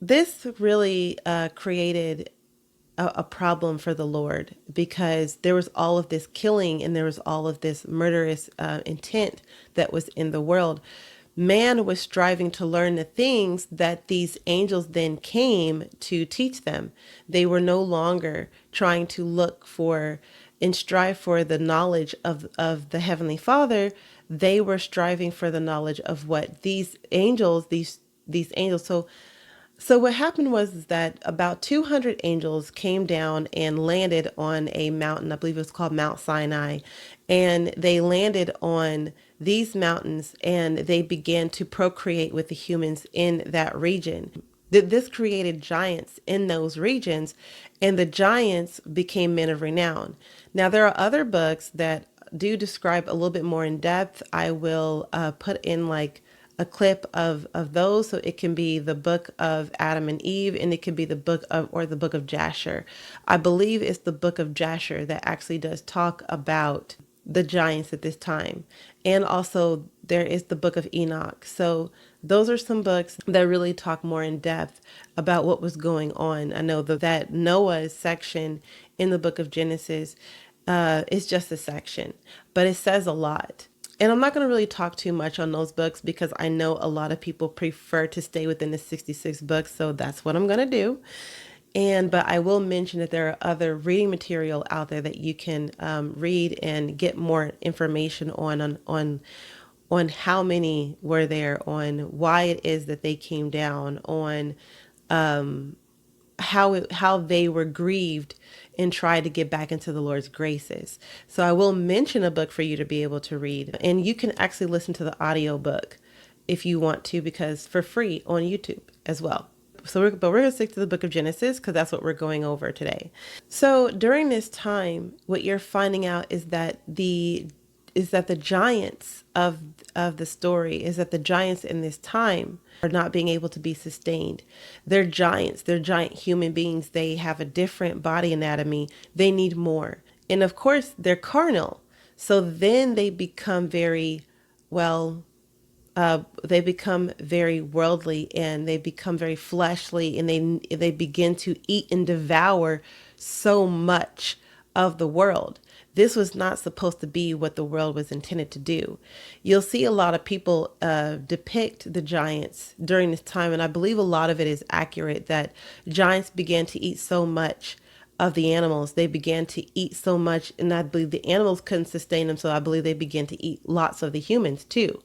This really created a problem for the Lord because there was all of this killing and there was all of this murderous intent that was in the world. Man was striving to learn the things that these angels then came to teach them. They were no longer trying to look for and strive for the knowledge of the Heavenly Father. They were striving for the knowledge of what these angels. So what happened was is that about 200 angels came down and landed on a mountain. I believe it was called Mount Sinai. And they landed on these mountains and they began to procreate with the humans in that region. This created giants in those regions, and the giants became men of renown. Now, there are other books that do describe a little bit more in depth. I will put in like a clip of those, so it can be the book of Adam and Eve, and it can be the book of or the book of Jasher. I believe it's the book of Jasher that actually does talk about the giants at this time, and also there is the book of Enoch. So those are some books that really talk more in depth about what was going on. I know that Noah's section in the book of Genesis is just a section, but it says a lot. And I'm not going to really talk too much on those books because I know a lot of people prefer to stay within the 66 books. So that's what I'm going to do. But I will mention that there are other reading material out there that you can read and get more information on how many were there, on why it is that they came down, on how they were grieved and tried to get back into the Lord's graces. So I will mention a book for you to be able to read, and you can actually listen to the audio book if you want to, because for free on YouTube as well. But we're going to stick to the book of Genesis because that's what we're going over today. So during this time, what you're finding out is that the giants of the story is that the giants in this time are not being able to be sustained. They're giants, they're giant human beings. They have a different body anatomy. They need more. And of course, they're carnal. So then they become well, they become very worldly and they become very fleshly, and they begin to eat and devour so much of the world. This was not supposed to be what the world was intended to do. You'll see a lot of people depict the giants during this time, and I believe a lot of it is accurate, that giants began to eat so much of the animals. They began to eat so much, and I believe the animals couldn't sustain them, so I believe they began to eat lots of the humans too.